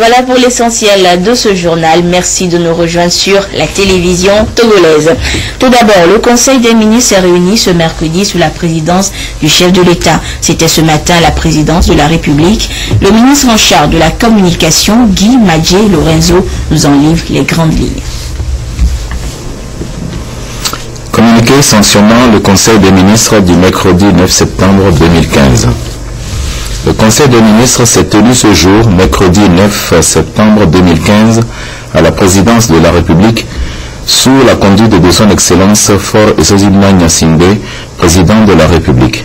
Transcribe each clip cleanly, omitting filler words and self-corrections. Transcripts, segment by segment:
Voilà pour l'essentiel de ce journal. Merci de nous rejoindre sur la télévision togolaise. Tout d'abord, le Conseil des ministres s'est réuni ce mercredi sous la présidence du chef de l'État. C'était ce matin la présidence de la République. Le ministre en charge de la communication, Guy Madjé Lorenzo, nous en livre les grandes lignes. Communiqué sanctionnant le Conseil des ministres du mercredi 9 septembre 2015. Le Conseil des ministres s'est tenu ce jour, mercredi 9 septembre 2015, à la présidence de la République, sous la conduite de son Excellence Faure Esozimna Gnassingbé, président de la République.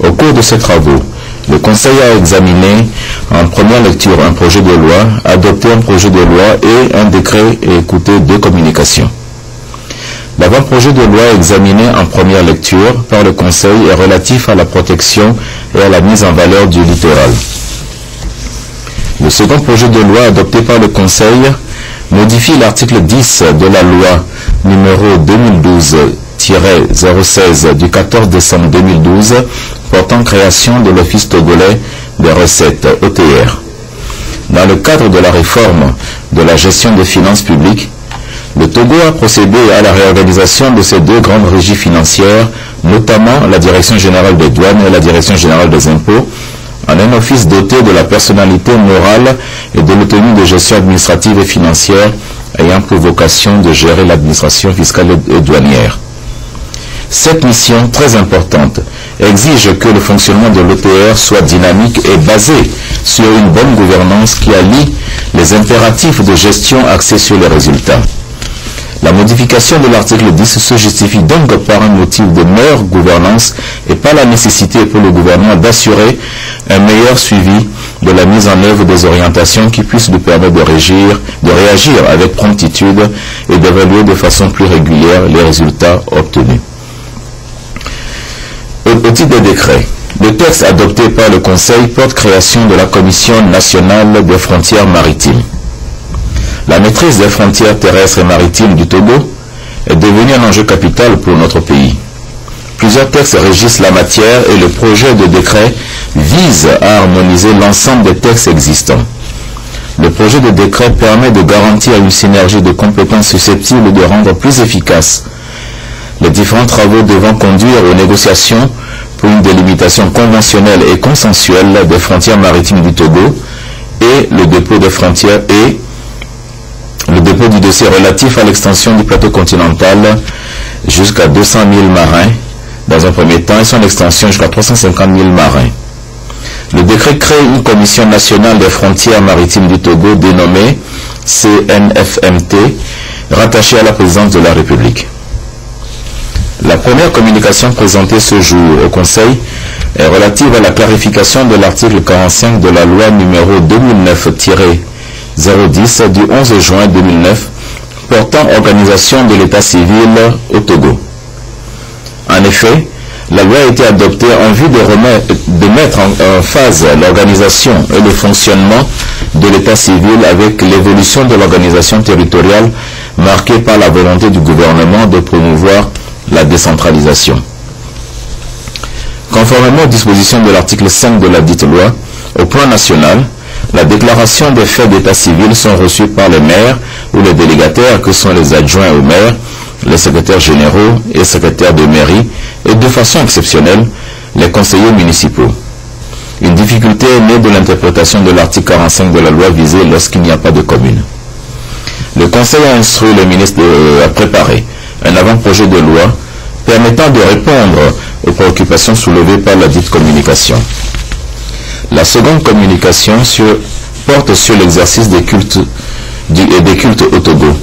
Au cours de ces travaux, le Conseil a examiné en première lecture un projet de loi, adopté un projet de loi et un décret et écouté deux communications. L'avant-projet de loi examiné en première lecture par le Conseil est relatif à la protection et à la mise en valeur du littoral. Le second projet de loi adopté par le Conseil modifie l'article 10 de la loi numéro 2012-016 du 14 décembre 2012 portant création de l'Office togolais des recettes OTR. Dans le cadre de la réforme de la gestion des finances publiques, le Togo a procédé à la réorganisation de ces deux grandes régies financières, notamment la Direction générale des douanes et la Direction générale des impôts, en un office doté de la personnalité morale et de l'autonomie de gestion administrative et financière ayant pour vocation de gérer l'administration fiscale et douanière. Cette mission très importante exige que le fonctionnement de l'OTR soit dynamique et basé sur une bonne gouvernance qui allie les impératifs de gestion axés sur les résultats. La modification de l'article 10 se justifie donc par un motif de meilleure gouvernance et par la nécessité pour le gouvernement d'assurer un meilleur suivi de la mise en œuvre des orientations qui puissent lui permettre de réagir avec promptitude et d'évaluer de façon plus régulière les résultats obtenus. Au titre des décrets, le texte adopté par le Conseil porte création de la Commission nationale des frontières maritimes. La maîtrise des frontières terrestres et maritimes du Togo est devenue un enjeu capital pour notre pays. Plusieurs textes régissent la matière et le projet de décret vise à harmoniser l'ensemble des textes existants. Le projet de décret permet de garantir une synergie de compétences susceptibles de rendre plus efficaces les différents travaux devant conduire aux négociations pour une délimitation conventionnelle et consensuelle des frontières maritimes du Togo et le dépôt des frontières et le dépôt du dossier relatif à l'extension du plateau continental jusqu'à 200 000 marins dans un premier temps et son extension jusqu'à 350 000 marins. Le décret crée une commission nationale des frontières maritimes du Togo dénommée CNFMT, rattachée à la présidence de la République. La première communication présentée ce jour au Conseil est relative à la clarification de l'article 45 de la loi numéro 2009-010 du 11 juin 2009 portant organisation de l'état civil au Togo. En effet, la loi a été adoptée en vue de mettre en phase l'organisation et le fonctionnement de l'état civil avec l'évolution de l'organisation territoriale marquée par la volonté du gouvernement de promouvoir la décentralisation. Conformément aux dispositions de l'article 5 de la dite loi, au plan national, la déclaration des faits d'état civil sont reçus par les maires ou les délégataires que sont les adjoints au maire, les secrétaires généraux et secrétaires de mairie et de façon exceptionnelle les conseillers municipaux. Une difficulté est née de l'interprétation de l'article 45 de la loi visée lorsqu'il n'y a pas de commune. Le Conseil a instruit le ministre à préparer un avant-projet de loi permettant de répondre aux préoccupations soulevées par la dite communication. La seconde communication porte sur l'exercice des cultes au Togo.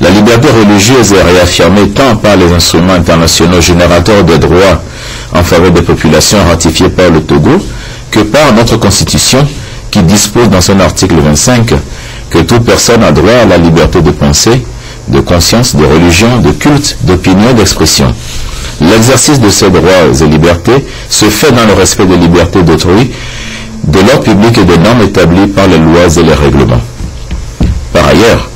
La liberté religieuse est réaffirmée tant par les instruments internationaux générateurs de droits en faveur des populations ratifiés par le Togo que par notre Constitution qui dispose dans son article 25 que toute personne a droit à la liberté de pensée, de conscience, de religion, de culte, d'opinion, d'expression. L'exercice de ces droits et libertés se fait dans le respect des libertés d'autrui, de l'ordre public et des normes établies par les lois et les règlements. Par ailleurs,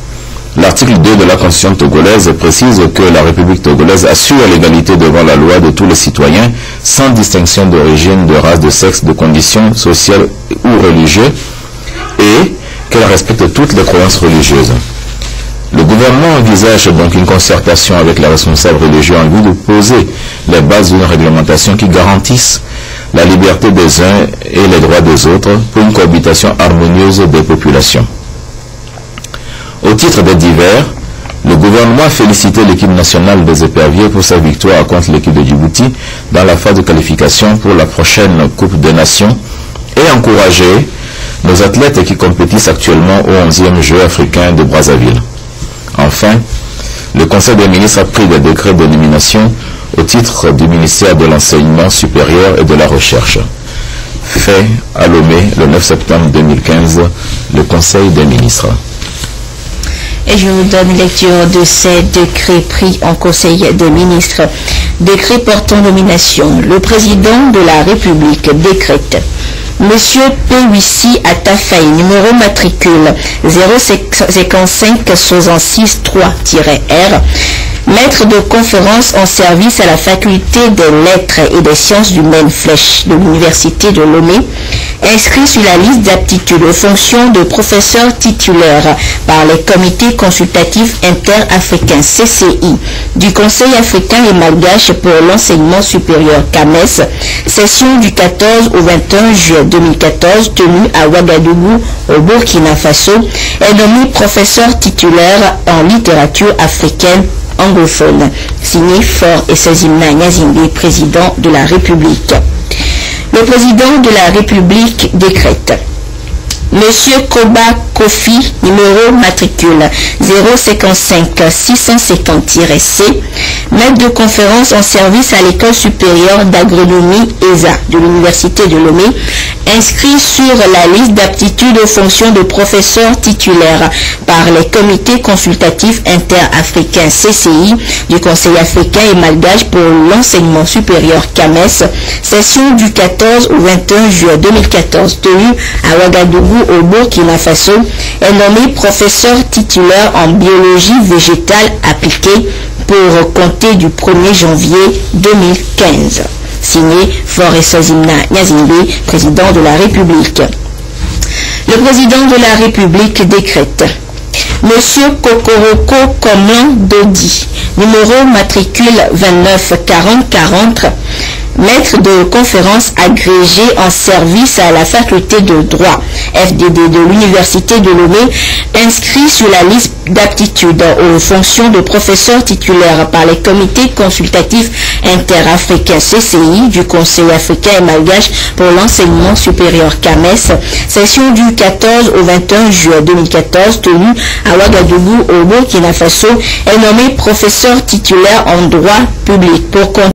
l'article 2 de la Constitution togolaise précise que la République togolaise assure l'égalité devant la loi de tous les citoyens sans distinction d'origine, de race, de sexe, de conditions sociales ou religieuses et qu'elle respecte toutes les croyances religieuses. Le gouvernement envisage donc une concertation avec les responsables religieux en vue de poser les bases d'une réglementation qui garantisse la liberté des uns et les droits des autres pour une cohabitation harmonieuse des populations. Au titre des divers, le gouvernement a félicité l'équipe nationale des éperviers pour sa victoire contre l'équipe de Djibouti dans la phase de qualification pour la prochaine Coupe des Nations et encouragé nos athlètes qui compétissent actuellement au 11e Jeux africains de Brazzaville. Enfin, le Conseil des ministres a pris des décrets de nomination au titre du ministère de l'Enseignement supérieur et de la Recherche. Fait à Lomé le 9 septembre 2015, le Conseil des ministres. Et je vous donne lecture de ces décrets pris en Conseil des ministres. Décret portant nomination. Le président de la République décrète. Monsieur P8C Atafaï, numéro matricule 055-66-3-R, maître de conférence en service à la faculté des lettres et des sciences humaines Flèche de l'université de Lomé, inscrit sur la liste d'aptitude aux fonctions de professeur titulaire par les comités consultatifs interafricains CCI du Conseil africain et malgache pour l'enseignement supérieur CAMES, session du 14 au 21 juillet 2014 tenue à Ouagadougou au Burkina Faso, est nommé professeur titulaire en littérature africaine anglophone. Signé Fort et Sazimna Nyazimbe, président de la République. Le président de la République décrète. Monsieur Koba Kofi, numéro matricule 055-650-C, maître de conférence en service à l'école supérieure d'agronomie ESA de l'université de Lomé, inscrit sur la liste d'aptitude aux fonctions de professeur titulaire par les comités consultatifs interafricains CCI du Conseil africain et malgache pour l'enseignement supérieur CAMES, session du 14 au 21 juillet 2014 tenue à Ouagadougou au Burkina Faso, est nommé professeur titulaire en biologie végétale appliquée pour compter du 1er janvier 2015. Signé Fort et Sazimna Nyazimbe, président de la République. Le président de la République décrète. Monsieur Kokoroko Komlan Dodi, numéro matricule 29-40-40, maître de conférence agrégé en service à la faculté de droit FDD de l'université de Lomé, inscrit sur la liste d'aptitude aux fonctions de professeur titulaire par les comités consultatifs interafricains CCI du Conseil africain et malgache pour l'enseignement supérieur CAMES, session du 14 au 21 juillet 2014 tenue à Ouagadougou au Burkina Faso, est nommé professeur titulaire en droit public pour